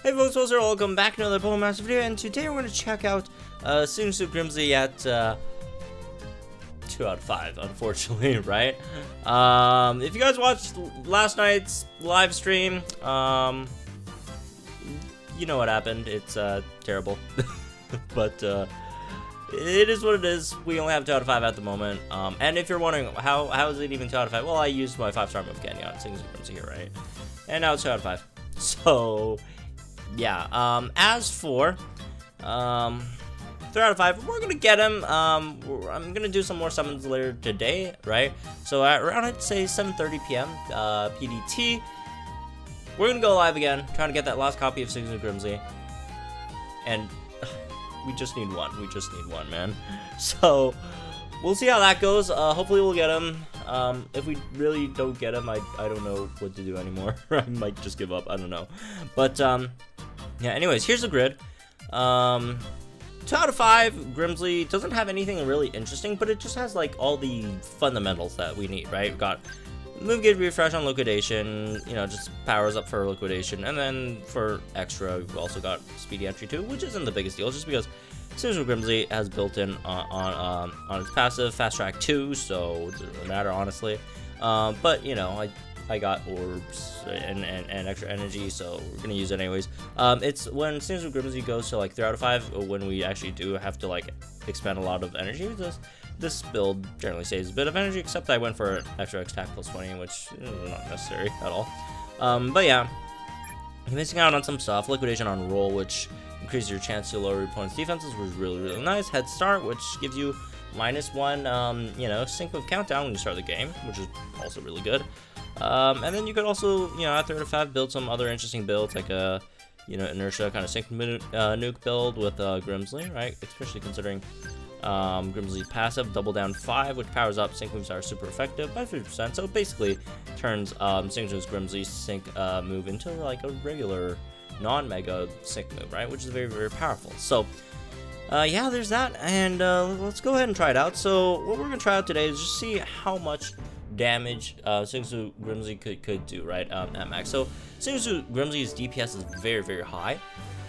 Hey folks, welcome back to another Pokemon Master video, and today we're going to check out Sygna Grimsley at 2 out of 5, unfortunately, right? If you guys watched last night's live stream, you know what happened. It's terrible, but it is what it is. We only have 2 out of 5 at the moment, and if you're wondering how is it even 2 out of 5, well, I used my 5-star move Candy on Sygna Grimsley here, right? And now it's 2 out of 5. So yeah, as for 3 out of 5, we're gonna get him. I'm gonna do some more summons later today, right? So at around, I'd say 7:30 p.m. PDT, we're gonna go live again, trying to get that last copy of Sygna Grimsley, and we just need one. We just need one, man. So we'll see how that goes. Hopefully we'll get him. If we really don't get him, I don't know what to do anymore. I might just give up. I don't know. But yeah. Anyways, here's the grid. 2 out of 5. Grimsley doesn't have anything really interesting, but it just has like all the fundamentals that we need, right? We've got move gauge refresh on liquidation, you know, just powers up for liquidation, and then for extra, we've also got speedy entry too, which isn't the biggest deal, just because Sygna Grimsley has built in on its passive fast track 2, so it doesn't matter honestly. But you know, I got orbs and extra energy, so we're gonna use it anyways. It's when Sygna Grimsley goes to like 3 out of 5, when we actually do have to like expend a lot of energy. This build generally saves a bit of energy, except I went for an extra attack plus 20, which is not necessary at all. But yeah, you're missing out on some stuff. Liquidation on roll, which increases your chance to lower your opponent's defenses, was really nice. Head start, which gives you -1, you know, sync with countdown when you start the game, which is also really good. And then you could also, you know, at 3 out of 5, build some other interesting builds, like a, you know, inertia kind of sync nuke build with Grimsley, right? Especially considering Grimsley's passive, double down 5, which powers up sync moves that are super effective by 50%. So it basically turns Sygna Grimsley's sync move into like a regular non-mega sync move, right? Which is very powerful. So yeah, there's that, and let's go ahead and try it out. So what we're gonna try out today is just see how much damage Sygna Grimsley could do, right, at max. So Sygna Grimsley's DPS is very high,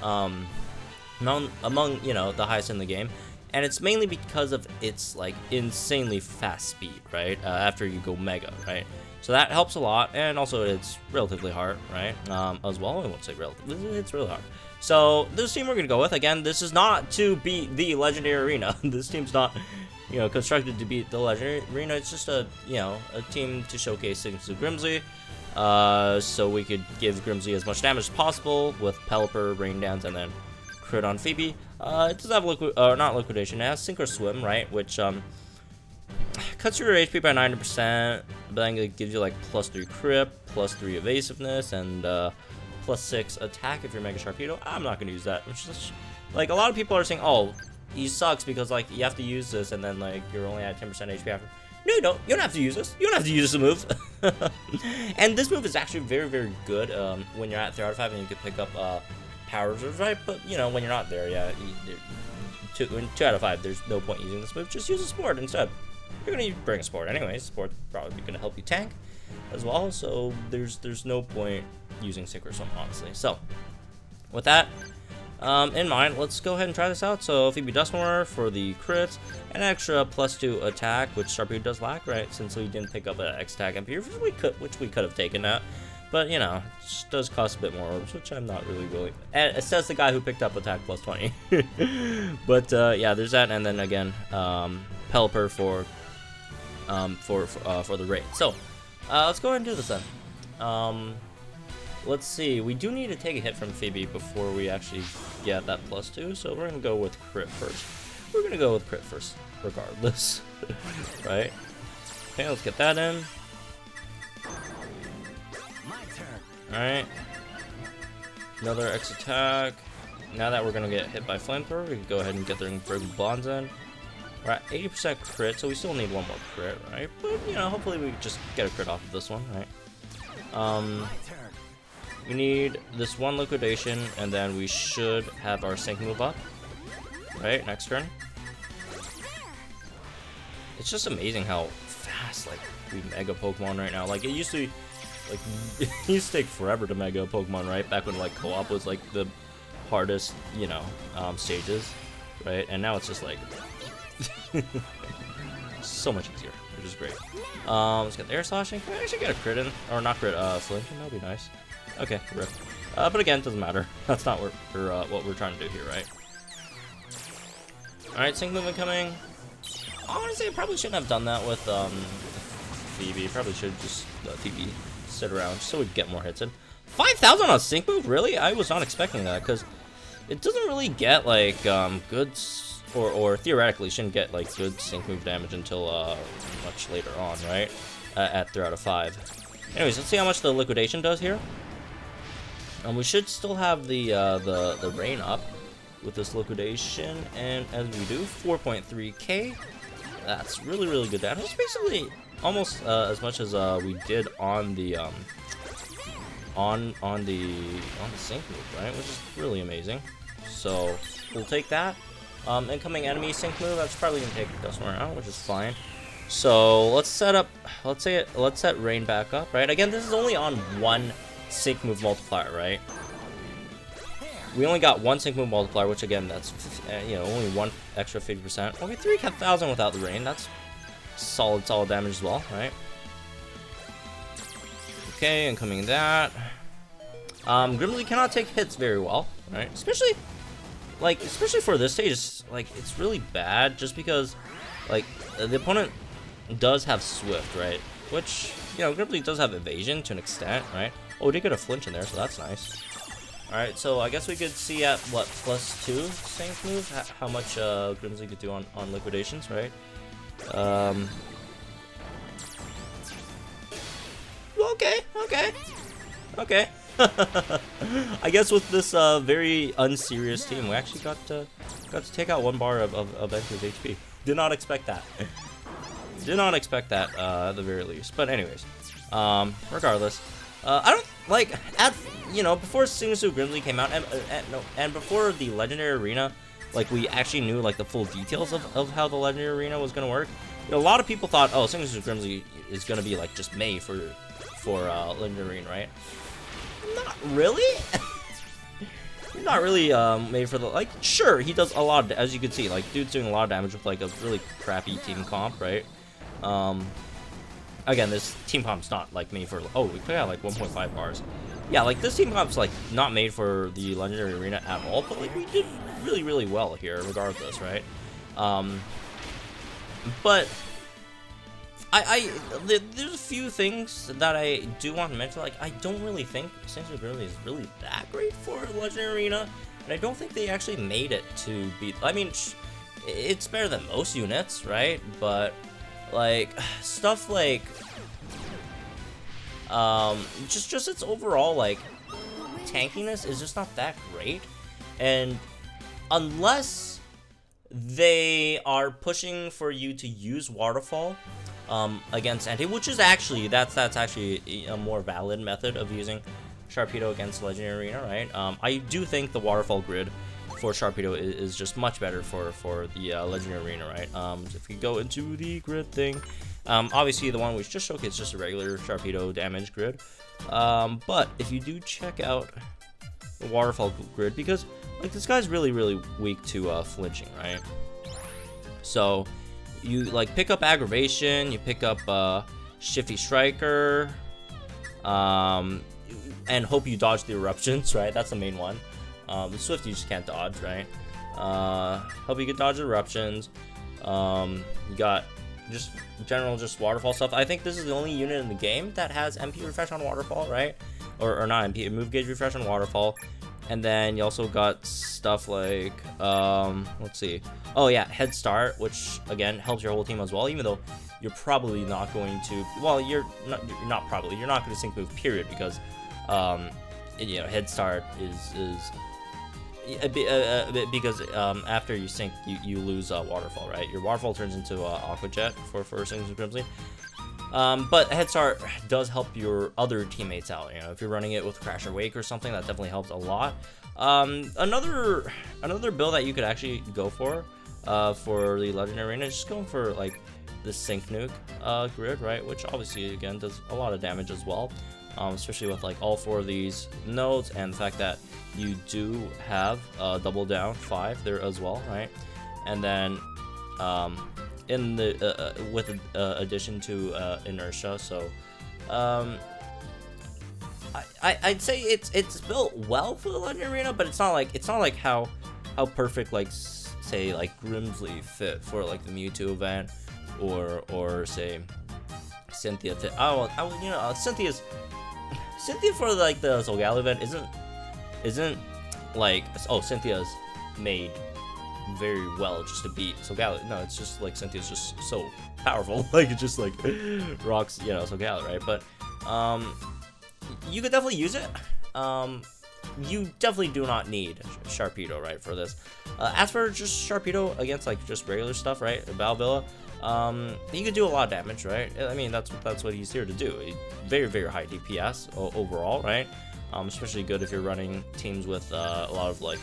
among you know, the highest in the game, and it's mainly because of its like insanely fast speed, right, after you go mega, right? So that helps a lot, and also it's relatively hard, right, as well. I won't say relatively, it's really hard. So this team we're gonna go with, again, this is not to beat the legendary arena. This team's not, you know, constructed to beat the legendary arena. It's just a, you know, a team to showcase Sygna Grimsley, so we could give Grimsley as much damage as possible with Pelipper, Rain Dance, and then crit on Phoebe. It does have not liquidation. It has Sink or Swim, right, which cuts your HP by 90%, but then it gives you like +3 crit, +3 evasiveness, and +6 attack if you're Mega Sharpedo. I'm not gonna use that. Which is, like, a lot of people are saying, oh, he sucks because like you have to use this and then like you're only at 10% HP after. No, you don't. You don't have to use this. You don't have to use this move. And this move is actually very good when you're at 3 out of 5 and you can pick up powers, right? But you know, when you're not there, yeah, 2 out of 5, there's no point using this move. Just use a sport instead. You're gonna bring a sport anyways. Sport's probably gonna help you tank as well, so there's no point using Sync or Swim, honestly. So with that in mind, let's go ahead and try this out. So Phoebe Dustmore for the crits, an extra +2 attack, which Sharpedo does lack, right, since we didn't pick up an X attack MP, which we could have taken that, but you know, it just does cost a bit more orbs, which I'm not really willing. And it says the guy who picked up attack +20. But yeah, there's that, and then again, Pelipper for the raid. So let's go ahead and do this then. Let's see, we do need to take a hit from Phoebe before we actually get that +2, so we're gonna go with crit first. We're gonna go with crit first, regardless. Right? Okay, let's get that in. Alright. Another X attack. Now that we're gonna get hit by flamethrower, we can go ahead and get the Broken Bonds in. We're at 80% crit, so we still need one more crit, right? But, you know, hopefully we just get a crit off of this one, right? We need this one liquidation, and then we should have our sync move up, right? Next turn. It's just amazing how fast, like, we mega Pokemon right now. Like, it used to be Like, it used to take forever to mega Pokemon, right? Back when, like, co-op was, like, the hardest, you know, stages, right? And now it's just, like, so much easier, which is great. Let's get the air slashing. Can we actually get a crit in? Or not crit, flinching? That would be nice. Okay, rip. But again, it doesn't matter. That's not what we're trying to do here, right? Alright, sync movement coming. Honestly, I probably shouldn't have done that with Phoebe. Probably should have just let Phoebe sit around so we'd get more hits in. 5,000 on sync move? Really? I was not expecting that, because it doesn't really get, like, good, or theoretically shouldn't get, like, good sync move damage until much later on, right? At 3 out of 5. Anyways, let's see how much the liquidation does here. We should still have the rain up with this liquidation, and as we do, 4.3k. That's really, really good damage. It's basically almost as much as we did on the on the sync move, right? Which is really amazing. So we'll take that. Incoming enemy sync move. That's probably gonna take Dustmore out, which is fine. So let's set up. Let's set rain back up, right? Again, this is only on one sync move multiplier, right? We only got one sync move multiplier, which again, that's you know, only one extra 50%. Okay, 3,000 without the rain. That's solid damage as well, right? Okay, incoming that. Grimsley cannot take hits very well, right? Especially for this stage, like it's really bad just because like the opponent does have Swift, right? Which, you know, Grimsley does have evasion to an extent, right? Oh, we did get a flinch in there, so that's nice. Alright, so I guess we could see at, what, +2 sync move, how much Grimsley could do on liquidations, right? Okay. I guess with this very unserious team, we actually got to take out 1 bar of Enter's HP. Did not expect that. Did not expect that at the very least. But anyways, regardless, I don't like you know, before Sygna Grimsley came out, and before the Legendary Arena, like we actually knew like the full details of how the Legendary Arena was gonna work. You know, a lot of people thought, oh, Sygna Grimsley is gonna be like just made for Legendary Arena, right? Not really. Not really made for the, like, sure, he does a lot, as you can see, like, dude's doing a lot of damage with like a really crappy team comp, right? Again, this team comp's not like made for, oh, we put out like 1.5 bars. Yeah, like this team comp's like not made for the Legendary Arena at all, but like we did really, really well here regardless, right? But there's a few things that I do want to mention. Like, I don't really think Sygna Grimsley is really that great for Legendary Arena, and I don't think they actually made it to be, I mean, it's better than most units, right? But like stuff like just its overall like tankiness is just not that great, and unless they are pushing for you to use Waterfall against anti, which is actually that's actually a more valid method of using Sharpedo against Legendary Arena, right? I do think the Waterfall grid for Sharpedo is just much better for the Legendary Arena, right? If we go into the grid thing, obviously the one we just showcased is just a regular Sharpedo damage grid, but if you do check out the Waterfall grid, because like this guy's really, really weak to flinching, right? So you like pick up Aggravation, you pick up Shifty Striker, and hope you dodge the eruptions, right? That's the main one. The Swift you just can't dodge, right? Hope you can dodge the eruptions. You got just general Waterfall stuff. I think this is the only unit in the game that has MP refresh on Waterfall, right? Or not MP, move gauge refresh on Waterfall. And then you also got stuff like let's see. Oh yeah, Head Start, which again helps your whole team as well, even though you're probably not going to, well, you're not going to sync move, period, because you know, Head Start is because after you sync, you lose Waterfall, right? Your Waterfall turns into Aqua Jet for Sygna Grimsley. But Head Start does help your other teammates out. You know, if you're running it with Crash or Wake or something, that definitely helps a lot. Another build that you could actually go for the Legendary Arena is just going for like the Sync Nuke grid, right? Which obviously again does a lot of damage as well. especially with like all 4 of these nodes, and the fact that you do have double down 5 there as well, right? And then in the with addition to inertia, so I'd say it's built well for the Legendary Arena, but it's not like how perfect like say like Grimsley fit for like the Mewtwo event, or say Cynthia fit. You know, Cynthia for like the Solgaleo event isn't like, oh, Cynthia's made very well just to beat Solgaleo. No, it's just like Cynthia's just so powerful, like it just like rocks, you know, Solgaleo, right? But you could definitely use it. You definitely do not need Sharpedo, right, for this. As for just Sharpedo against like just regular stuff, right, Balbilla, he could do a lot of damage, right? I mean, that's what he's here to do. Very, very high DPS overall, right? Especially good if you're running teams with a lot of like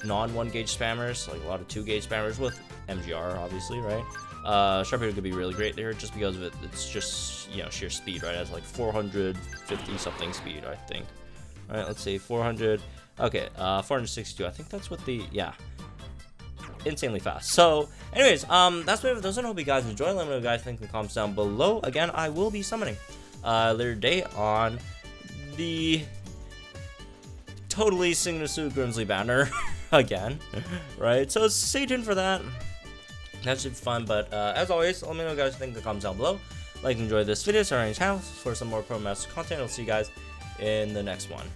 non-1 gauge spammers, like a lot of 2 gauge spammers with MGR, obviously, right? Sharpedo could be really great there just because of it's just, you know, sheer speed, right? It has like 450 something speed, I think. All right, let's see, 400. Okay, 462. I think that's what the, yeah, insanely fast. So, anyways, that's what those. I hope you guys enjoy. Let me know what you guys think in the comments down below. Again, I will be summoning later today on the totally Sygna Grimsley banner again, right? So stay tuned for that. That should be fun. But as always, let me know what you guys think in the comments down below. Like and enjoy this video, subscribe to the channel for some more Pro Master content. I'll see you guys in the next one.